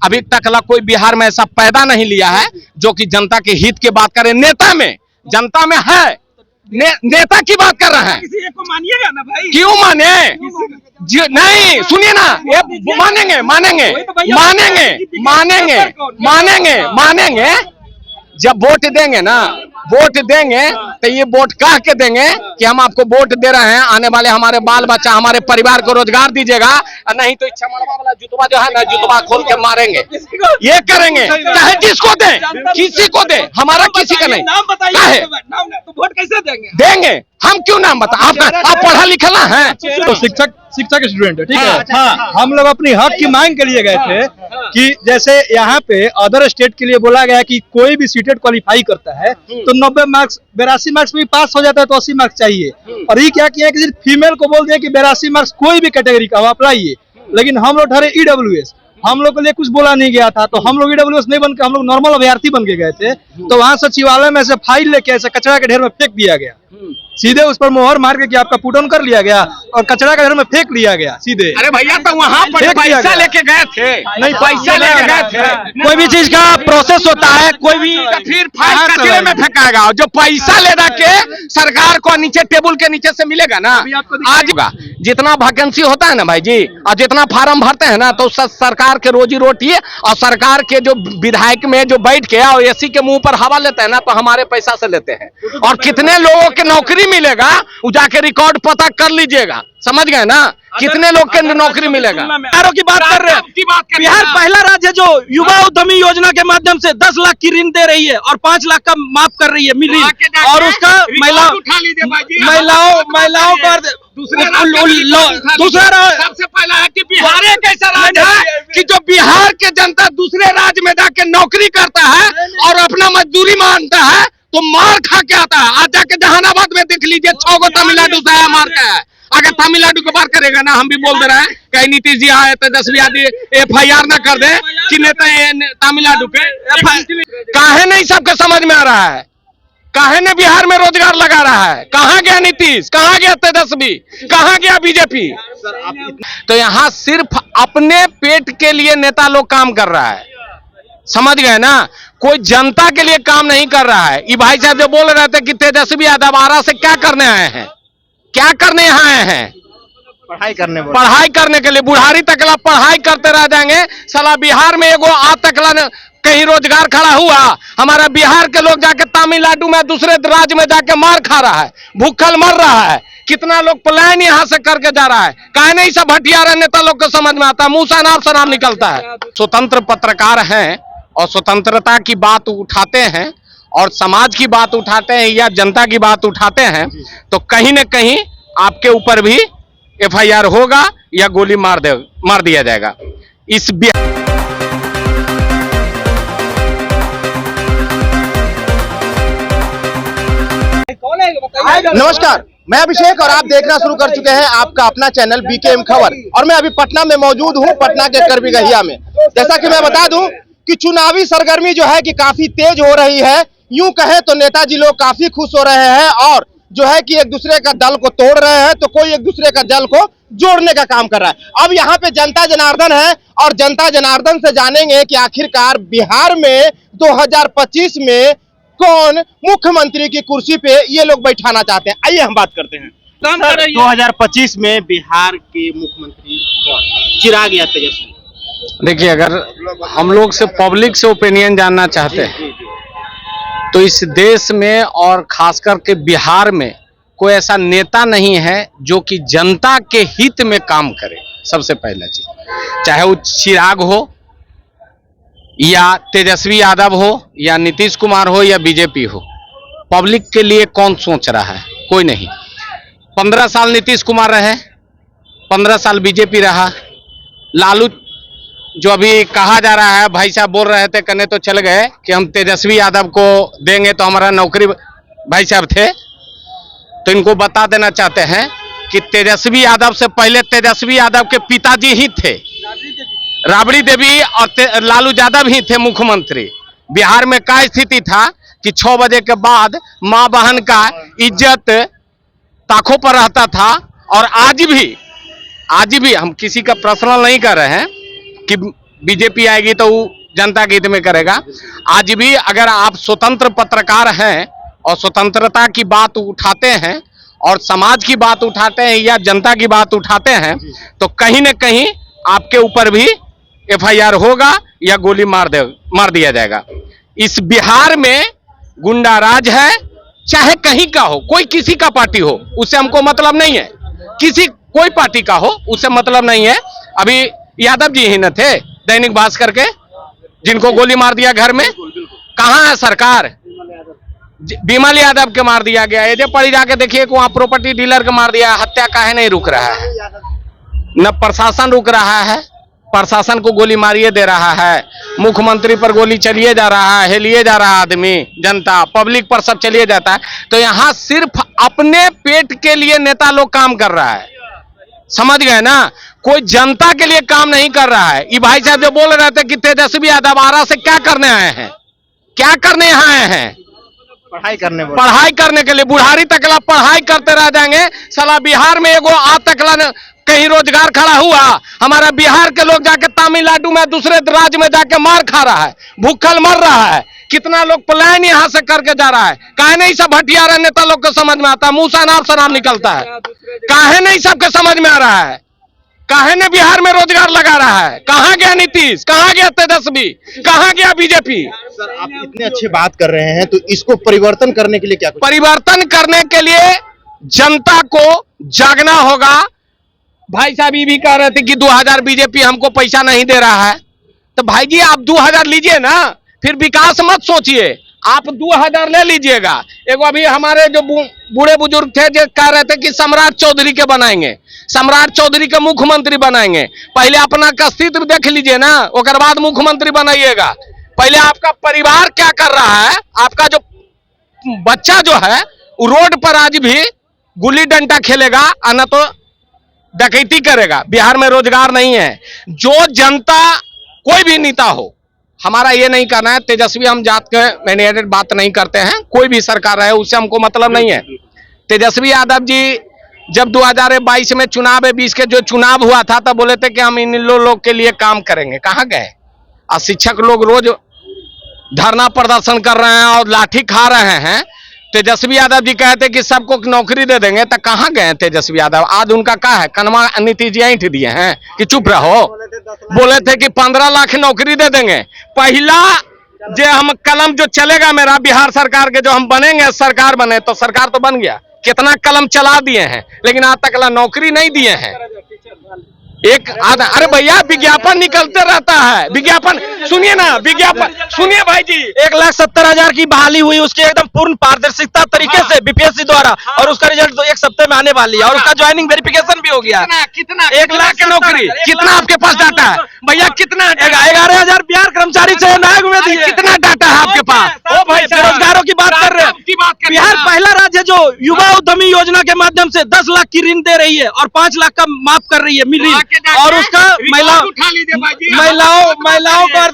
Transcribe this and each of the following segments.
अभी तक कोई बिहार में ऐसा पैदा नहीं लिया है जो कि जनता के हित की बात करे। नेता में, जनता में है, नेता की बात कर रहे हैं। किसी एक को मानिएगा ना भाई। क्यों माने? नहीं, सुनिए ना, ये मानेंगे मानेंगे मानेंगे मानेंगे मानेंगे मानेंगे जब वोट देंगे ना, वोट देंगे तो ये वोट कह के देंगे कि हम आपको वोट दे रहे हैं, आने वाले हमारे बाल बच्चा, हमारे परिवार को रोजगार दीजिएगा, नहीं तो इच्छा मरवा वाला जुतवा जो है ना, जुतवा खोल के मारेंगे। ये करेंगे, चाहे जिसको दे, किसी को दे, हमारा किसी का नहीं। नाम बताइए, तो वोट कैसे देंगे? देंगे, हम क्यों नाम बता? आप पढ़ा लिखा ना है तो शिक्षक स्टूडेंट है, ठीक है। हाँ, हम लोग अपनी हक की मांग के लिए गए थे कि जैसे यहाँ पे अदर स्टेट के लिए बोला गया कि कोई भी सीटेट क्वालिफाई करता है तो 90 मार्क्स 82 मार्क्स में पास हो जाता है तो 80 मार्क्स चाहिए। और ये क्या किया कि सिर्फ फीमेल को बोल दिया कि 82 मार्क्स कोई भी कैटेगरी का हो अप्लाई। लेकिन हम लोग ठहरे EWS, हम लोग के लिए कुछ बोला नहीं गया था, तो हम लोग EWS नहीं बन के हम लोग नॉर्मल अभ्यर्थी बन के गए थे। तो वहां सचिवालय में से फाइल लेके ऐसे कचरा के ढेर में फेंक दिया गया, सीधे उस पर मोहर मार के कि आपका पुट ऑन कर लिया गया और कचरा के ढेर में फेंक लिया गया सीधे। अरे भैया, तो वहाँ पर पैसा लेके गए थे? नहीं, पैसा लेके गए थे। कोई भी चीज का प्रोसेस होता है, कोई भी फिर फाइल कचरे में फेंकाएगा। जो पैसा ले के सरकार को नीचे टेबल के नीचे से मिलेगा ना, आज जितना वैकेंसी होता है ना भाई जी, और जितना फार्म भरते हैं ना, तो सरकार के रोजी रोटी और सरकार के जो विधायक में जो बैठ के और एसी के मुंह पर हवा लेते हैं ना, तो हमारे पैसा से लेते हैं। और कितने लोगों की नौकरी मिलेगा वो जाके रिकॉर्ड पता कर लीजिएगा, समझ गए ना, कितने लोग के नौकरी मिलेगा। बिहारों की बात कर रहे हैं। बिहार पहला राज्य है जो युवा उद्यमी योजना के माध्यम से 10 लाख की ऋण दे रही है और 5 लाख का माफ कर रही है ऋण, और उसका महिलाओं पर दूसरा सबसे पहला है कि बिहार एक ऐसा राज्य है कि जो बिहार के जनता दूसरे राज्य में जाके नौकरी करता है और अपना मजदूरी मानता है तो मार खा के आता है। आज जाके जहानाबाद में देख लीजिए, 6 गो तमिलनाडु से आया मार के है। अगर तमिलनाडु को बार करेगा ना, हम भी बोल दे रहे हैं कहीं नीतीश जी आए तो 10 आदमी FIR ना कर दे कि नेता तमिलनाडु के। काहे नहीं सबके समझ में आ रहा है? काहे ने बिहार में रोजगार लगा रहा है? कहाँ गया नीतीश? कहाँ गया तेजस्वी? कहाँ गया BJP? तो यहाँ सिर्फ अपने पेट के लिए नेता लोग काम कर रहा है, समझ गए ना, कोई जनता के लिए काम नहीं कर रहा है। ये भाई साहब जो बोल रहे थे कि तेजस्वी यादव आरा से क्या करने आए हैं, क्या करने यहाँ आए हैं? पढ़ाई करने के लिए। बुढ़ारी तकला पढ़ाई करते रह जाएंगे। साला बिहार में एगो आज तकला कहीं रोजगार खड़ा हुआ? हमारा बिहार के लोग जाके तमिलनाडु में दूसरे राज्य में जाके मार खा रहा है, भूखल मर रहा है। कितना लोग पलायन यहाँ से करके जा रहा है। काहे नहीं सब हटियारा नेता लोग को समझ में आता है? मुंह से अनाप शराब निकलता है। स्वतंत्र पत्रकार हैं और स्वतंत्रता की बात उठाते हैं और समाज की बात उठाते हैं या जनता की बात उठाते हैं, तो कहीं न कहीं आपके ऊपर भी FIR होगा या गोली मार दिया जाएगा। इस नमस्कार, मैं अभिषेक और आप देखना शुरू कर चुके हैं आपका अपना चैनल BKM खबर। और मैं अभी पटना में मौजूद हूं, पटना के करबीगहिया में। जैसा कि मैं बता दूं कि चुनावी सरगर्मी जो है कि काफी तेज हो रही है। यूं कहें तो नेताजी लोग काफी खुश हो रहे हैं और जो है कि एक दूसरे का दल को तोड़ रहे हैं, तो कोई एक दूसरे का दल को जोड़ने का काम कर रहा है। अब यहाँ पे जनता जनार्दन है और जनता जनार्दन से जानेंगे कि आखिरकार बिहार में 2025 में कौन मुख्यमंत्री की कुर्सी पे ये लोग बैठाना चाहते हैं। आइए हम बात करते हैं। 2025 में बिहार के मुख्यमंत्री कौन? चिराग या तेजस्वी? देखिए, अगर हम लोग से पब्लिक से ओपिनियन जानना चाहते हैं तो इस देश में और खास करके बिहार में कोई ऐसा नेता नहीं है जो कि जनता के हित में काम करे। सबसे पहला चीज, चाहे वो चिराग हो या तेजस्वी यादव हो या नीतीश कुमार हो या BJP हो, पब्लिक के लिए कौन सोच रहा है? कोई नहीं। 15 साल नीतीश कुमार रहे, 15 साल BJP रहा। लालू जो अभी कहा जा रहा है, भाई साहब बोल रहे थे, कहने तो चल गए कि हम तेजस्वी यादव को देंगे तो हमारा नौकरी, भाई साहब थे, तो इनको बता देना चाहते हैं कि तेजस्वी यादव से पहले तेजस्वी यादव के पिताजी ही थे, राबड़ी देवी और लालू यादव ही थे मुख्यमंत्री। बिहार में क्या स्थिति था कि 6 बजे के बाद माँ बहन का इज्जत ताकों पर रहता था। और आज भी हम किसी का पर्सनल नहीं कर रहे हैं कि बीजेपी आएगी तो वो जनता के हित में करेगा। आज भी अगर आप स्वतंत्र पत्रकार हैं और स्वतंत्रता की बात उठाते हैं और समाज की बात उठाते हैं या जनता की बात उठाते हैं तो कहीं न कहीं आपके ऊपर भी एफआईआर होगा या गोली मार दिया जाएगा। इस बिहार में गुंडा राज है, चाहे कहीं का हो, कोई किसी का पार्टी हो, उससे हमको मतलब नहीं है। कोई पार्टी का हो उससे मतलब नहीं है। अभी यादव जी ही न थे दैनिक भास्कर के, जिनको गोली मार दिया घर में? कहां है सरकार? विमल यादव के मार दिया गया। ये पड़ी जाके देखिए कि वहां प्रॉपर्टी डीलर के मार दिया। हत्या काहे नहीं रुक रहा है? न प्रशासन रुक रहा है, प्रशासन को गोली मारिए दे रहा है, मुख्यमंत्री पर गोली चलिए जा रहा है, हेलिए जा रहा आदमी, जनता पब्लिक पर सब चलिए जाता है। तो यहाँ सिर्फ अपने पेट के लिए नेता लोग काम कर रहा है, समझ गए ना? कोई जनता के लिए काम नहीं कर रहा है। ये भाई साहब जो बोल रहे थे कि तेजस्वी यादव आरा से क्या करने आए हैं, क्या करने यहाँ आए हैं? पढ़ाई करने के लिए। बुढ़ारी तकला पढ़ाई करते रह जाएंगे। साला बिहार में एगो आ तकला कहीं रोजगार खड़ा हुआ? हमारा बिहार के लोग जाके तमिलनाडु में दूसरे राज्य में जाके मार खा रहा है, भूखल मर रहा है। कितना लोग पलायन यहां से करके जा रहा है। काहे नहीं सब हटियारा नेता लोग को समझ में आता? मुंह से नाम निकलता है। काहे नहीं सबके समझ में आ रहा है? काहे ने बिहार में रोजगार लगा रहा है? कहां गया नीतीश? कहां गया तेजस्वी? कहां गया बीजेपी? सर, आप इतने अच्छे बात कर रहे हैं, तो इसको परिवर्तन करने के लिए क्या? परिवर्तन करने के लिए जनता को जागना होगा। भाई साहब ये भी कह रहे थे कि 2000 बीजेपी हमको पैसा नहीं दे रहा है। तो भाई जी आप 2000 लीजिए ना, फिर विकास मत सोचिए। आप 2000 ले लीजिएगा। एगो अभी हमारे जो बूढ़े बुजुर्ग थे जो कह रहे थे कि सम्राट चौधरी के बनाएंगे, सम्राट चौधरी के मुख्यमंत्री बनाएंगे। पहले अपना का अस्तित्व देख लीजिए ना, उसके बाद मुख्यमंत्री बनाइएगा। पहले आपका परिवार क्या कर रहा है? आपका जो बच्चा जो है वो रोड पर आज भी गुल्ली डंडा खेलेगा और न तो डकैती करेगा। बिहार में रोजगार नहीं है। जो जनता, कोई भी नेता हो, हमारा ये नहीं करना है तेजस्वी, हम जात के मैंडेटेड बात नहीं करते हैं। कोई भी सरकार रहे उससे हमको मतलब नहीं है। तेजस्वी यादव जी जब 2022 में चुनाव 20 के जो चुनाव हुआ था तब बोले थे कि हम इन लोग के लिए काम करेंगे। कहां गए? और शिक्षक लोग रोज धरना प्रदर्शन कर रहे हैं और लाठी खा रहे हैं। तेजस्वी यादव जी कहते कि सबको नौकरी दे देंगे, तो कहां गए तेजस्वी यादव? आज उनका क्या है? कनमा नीतीश जी ऐंठ दिए हैं कि चुप रहो। बोले थे कि 15 लाख नौकरी दे देंगे। पहला जो हम कलम जो चलेगा मेरा बिहार सरकार के, जो हम बनेंगे, सरकार बने तो सरकार तो बन गया, कितना कलम चला दिए हैं, लेकिन आज तक नौकरी नहीं दिए हैं। एक आधा, अरे भैया विज्ञापन निकलते रहता है। विज्ञापन सुनिए ना, विज्ञापन सुनिए भाई जी। 1,70,000 की बहाली हुई, उसके एकदम पूर्ण पारदर्शिता तरीके से बीपीएससी द्वारा, और उसका रिजल्ट तो 1 सप्ताह में आने वाली है, और उसका ज्वाइनिंग वेरिफिकेशन भी हो गया। कितना 1 लाख की नौकरी? कितना आपके पास डाटा है भैया? कितना? 11,000 बिहार कर्मचारी चयन आयोग में दिए। कितना डाटा है आपके पास? ओ भाई, बेरोजगारों की बात कर रहे हैं। बिहार पहला राज्य है जो युवा उद्यमी योजना के माध्यम से 10 लाख की ऋण दे रही है और 5 लाख का माफ कर रही है ऋण, और उसका महिलाओं का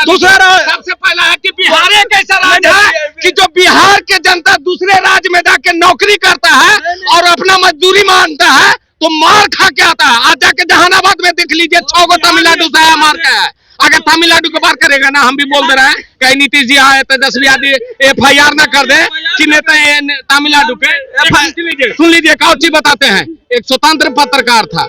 दूसरा सबसे पहला है कि बिहार एक ऐसा राज्य है कि जो बिहार के जनता दूसरे राज्य में जाके नौकरी करता है और अपना मजदूरी मानता है तो मार खा के आता है। आज जाके जहानाबाद में देख लीजिए, 6 गो तमिलनाडु से आया मार के है। अगर तमिलनाडु को बार करेगा ना, हम भी बोल दे रहे हैं कहीं नीतीश जी आए तेजस्वी यादव एफआईआर ना कर दे कि नेता तमिलनाडु पे। सुन लीजिए एक और चीज बताते हैं। एक स्वतंत्र पत्रकार था,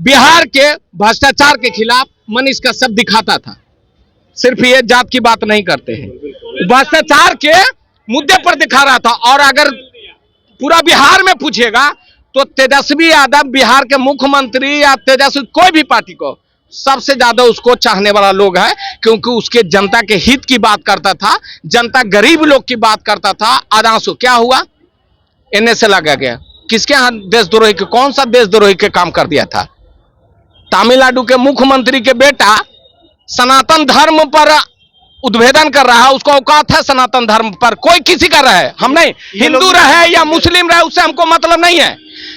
बिहार के भ्रष्टाचार के खिलाफ मनीष कश्यप दिखाता था। सिर्फ ये जात की बात नहीं करते हैं, भ्रष्टाचार के मुद्दे पर दिखा रहा था। और अगर पूरा बिहार में पूछेगा तो तेजस्वी यादव बिहार के मुख्यमंत्री या तेजस्वी कोई भी पार्टी को सबसे ज्यादा उसको चाहने वाला लोग है, क्योंकि उसके जनता के हित की बात करता था, जनता गरीब लोग की बात करता था। आदांसो क्या हुआ? एनएसए लगा गया। किसके हाथ देशद्रोही के, कौन सा देशद्रोही के काम कर दिया था? तमिलनाडु के मुख्यमंत्री के बेटा सनातन धर्म पर उद्भेदन कर रहा है। उसको औकात है सनातन धर्म पर, कोई किसी का रहे, हम नहीं, हिंदू रहे या मुस्लिम रहे, उससे हमको मतलब नहीं है।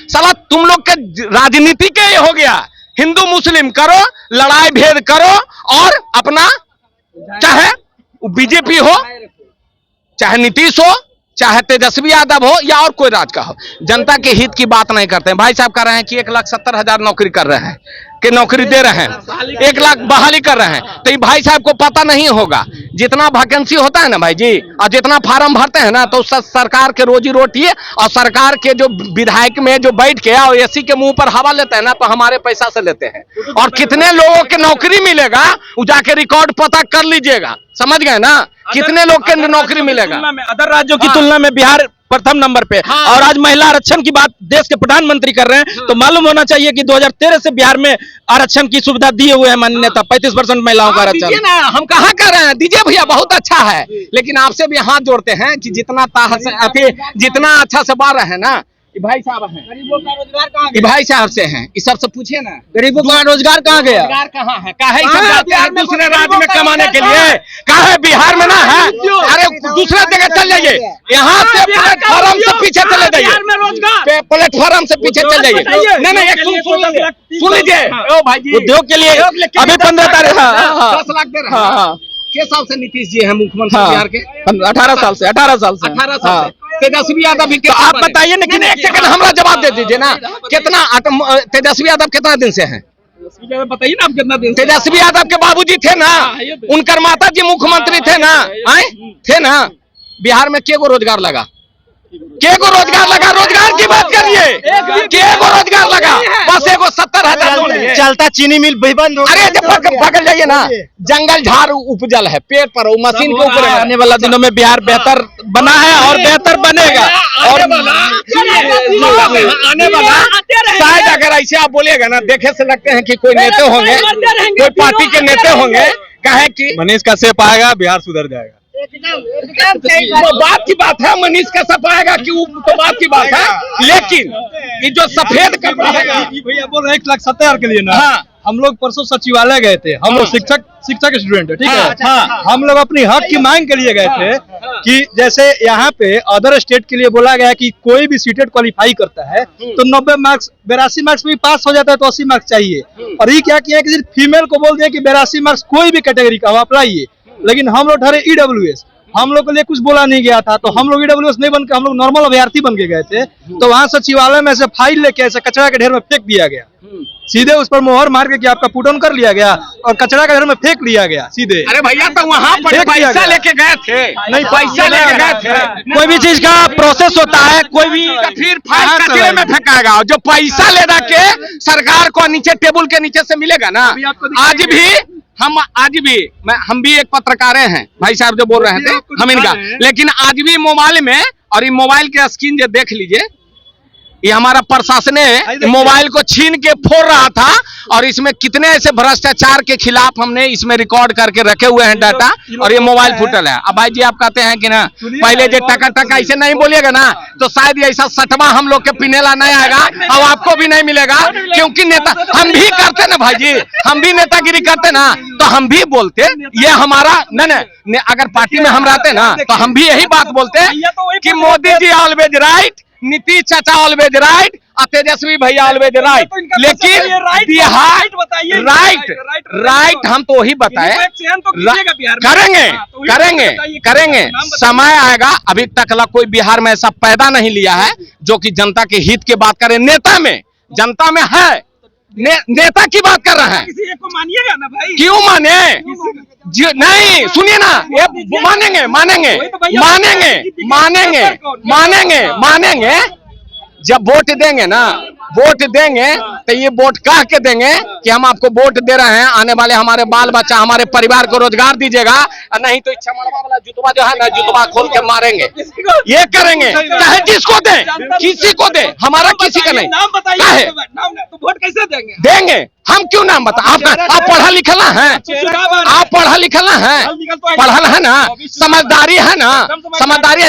साला तुम लोग के राजनीति के ये हो गया, हिंदू मुस्लिम करो, लड़ाई भेद करो, और अपना चाहे बीजेपी हो, चाहे नीतीश हो, चाहे तेजस्वी यादव हो या और कोई राज का हो, जनता के हित की बात नहीं करते हैं। भाई साहब कह रहे हैं कि 1,70,000 नौकरी कर रहे हैं। के नौकरी दे रहे हैं, 1 लाख बहाली कर रहे हैं। तो ये भाई साहब को पता नहीं होगा, जितना वैकेंसी होता है ना भाई जी, और जितना फार्म भरते हैं ना, तो सरकार के रोजी रोटी और सरकार के जो विधायक में जो बैठ के और एसी के मुंह पर हवा लेते हैं ना, तो हमारे पैसा से लेते हैं। और कितने लोगों के नौकरी मिलेगा वो जाके रिकॉर्ड पता कर लीजिएगा, समझ गए ना, कितने लोग के नौकरी मिलेगा। अदर राज्यों की तुलना में बिहार प्रथम नंबर पे। और आज महिला आरक्षण की बात देश के प्रधानमंत्री कर रहे हैं, तो मालूम होना चाहिए कि 2013 से बिहार में आरक्षण की सुविधा दिए हुए हैं माननीय नेता, 35% महिलाओं का आरक्षण। हम कहाँ कर रहे हैं, दीजिए भैया, बहुत अच्छा है, लेकिन आपसे भी हाथ जोड़ते हैं कि जितना जितना अच्छा से बात रहे ना, भाई साहब हैं, गरीबों का रोजगार कहाँ गया? भाई साहब से हैं, इस सबसे पूछिए ना, गरीबों का रोजगार कहाँ गया? रोजगार कहाँ है? काहे सब जाते हैं दूसरे राज्य में कमाने के लिए? काहे बिहार में ना है? अरे दूसरे जगह चल जाइए, यहाँ से प्लेटफॉर्म से पीछे चले जाइए, प्लेटफॉर्म से पीछे चल जाइए। नहीं सुन लीजिए, ओ भाई जी, उद्योग के लिए अभी 15 तारीख 10 लाख दे रहे हैं। किस साल से नीतीश जी हैं मुख्यमंत्री बिहार के? 18 साल से 18 साल से। तेजस्वी यादव भी, तो आप बताइए ना, एक सेकंड हमरा जवाब दे दीजिए ना, कितना तेजस्वी यादव कितना दिन से हैं? बताइए ना आप कितना दिन? तेजस्वी यादव के बाबूजी थे ना, उनकर माता जी मुख्यमंत्री थे ना, थे ना। बिहार में के को रोजगार लगा? रोजगार की बात करिए, के को रोजगार लगा? बस एगो 70,000 चलता चीनी मिल भी बंद हो। अरे जब पकड़ जाइए ना, जंगल झाड़ उपजल है, पेड़ पर मशीन के ऊपर। आने वाला दिनों में बिहार बेहतर बना है और बेहतर बनेगा। और आने वाला शायद अगर ऐसे आप बोलिएगा ना, देखे से लगते हैं कि कोई नेता होंगे, कोई पार्टी के नेता होंगे, कहे कि मनीष कश्यप आएगा, बिहार सुधर जाएगा। तो बात की बात है, मनीष कश्यप आएगा कि तो बात की बात है, लेकिन ये जो सफेद कपड़ा है, भैया बोल रहे 1,70,000 के लिए ना। हम लोग परसों सचिवालय गए थे, हम लोग शिक्षक स्टूडेंट है, ठीक है। हम लोग अपनी हक की मांग के लिए गए थे कि जैसे यहाँ पे अदर स्टेट के लिए बोला गया कि कोई भी सीटेट क्वालिफाई करता है तो 90 मार्क्स 82 मार्क्स में पास हो जाता है, तो 80 मार्क्स चाहिए। और ये क्या किया कि सिर्फ फीमेल को बोल दिया कि 82 मार्क्स कोई भी कैटेगरी का हो आप लाइए, लेकिन हम लोग ठहरे EWS, हम लोग के लिए कुछ बोला नहीं गया था, तो हम लोग EWS नहीं बन के हम लोग नॉर्मल अभ्यर्थी बन के गए थे। तो वहाँ सचिवालय में से फाइल लेके ऐसे कचरा के ढेर में फेंक दिया गया, सीधे उस पर मोहर मार के कि आपका पुट ऑन कर लिया गया और कचरा के ढेर में फेंक लिया गया सीधे। अरे भैया, तो वहाँ पर पैसा लेके गए थे? नहीं, पैसा लेके गए थे। कोई भी चीज का प्रोसेस होता है, कोई भी फिर फाइल कचरे में फेंकाएगा। जो पैसा लेना के सरकार को नीचे टेबल के नीचे से मिलेगा ना, हम भी एक पत्रकार हैं, भाई साहब जो बोल रहे थे हम इनका, लेकिन आज भी मोबाइल में, और ये मोबाइल के स्क्रीन जो देख लीजिए, ये हमारा प्रशासन मोबाइल को छीन के फोड़ रहा था, और इसमें कितने ऐसे भ्रष्टाचार के खिलाफ हमने इसमें रिकॉर्ड करके रखे हुए हैं डाटा, और ये मोबाइल फुटल है। अब भाई जी आप कहते हैं कि ना पहले जो टका ऐसे नहीं बोलिएगा ना, तो शायद ऐसा सटवा हम लोग के पिनेला नहीं आएगा और आपको भी नहीं मिलेगा, क्योंकि नेता हम भी करते ना भाई जी, हम भी नेतागिरी करते ना, तो हम भी बोलते ये हमारा नहीं, अगर पार्टी में हम रहते ना तो हम भी यही बात बोलते कि मोदी जी ऑलवेज राइट, नीतीश चाचा ऑलवेज राइट, और तेजस्वी भैया ऑलवेज राइट। लेकिन बिहार राइट हम तो वही बताए, करेंगे समय आएगा। अभी तक कोई बिहार में ऐसा पैदा नहीं लिया है जो कि जनता के हित की बात करे। नेता में जनता में है, नेता की बात कर रहे हैं, किसी एक को मानिएगा ना भाई? क्यों माने? नहीं सुनिए ना, ये मानेंगे जब वोट देंगे ना, वोट देंगे तो ये वोट कह के देंगे कि हम आपको वोट दे रहे हैं, आने वाले हमारे बाल बच्चा हमारे परिवार को रोजगार दीजिएगा, नहीं तो चमड़वा वाला जुतवा जो है ना, जुतवा खोल के मारेंगे। ये करेंगे, चाहे जिसको दे, किसी को दे, हमारा किसी का नहीं। बताइए तो वोट कैसे देंगे? हम क्यों नाम बता? आप पढ़ा लिखल है, आप पढ़ा लिखल है, पढ़ल है ना, समझदारी है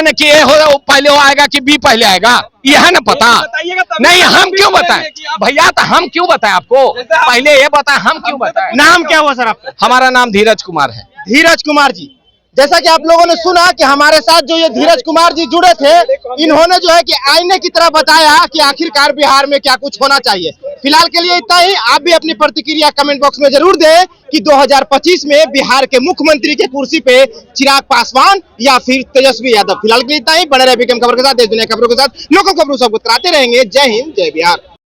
ना, कि ए हो पहले हो आएगा कि बी पहले आएगा, ये है ना पता? नहीं, हम क्यों बताएं भैया, तो हम क्यों बताएं आपको? पहले ये बताएं, हम क्यों बताएं? नाम क्या हुआ सर आपका? हमारा नाम धीरज कुमार है। धीरज कुमार जी, जैसा कि आप लोगों ने सुना कि हमारे साथ जो ये धीरज कुमार जी जुड़े थे, इन्होंने जो है कि आईने की तरह बताया कि आखिरकार बिहार में क्या कुछ होना चाहिए। फिलहाल के लिए इतना ही। आप भी अपनी प्रतिक्रिया कमेंट बॉक्स में जरूर दें कि 2025 में बिहार के मुख्यमंत्री के कुर्सी पे चिराग पासवान या फिर तेजस्वी यादव। फिलहाल के लिए इतना ही। बने रहे बीकेएम खबर के साथ, देश दुनिया खबरों के साथ, लोकल खबरों सबको कराते रहेंगे। जय हिंद, जय बिहार।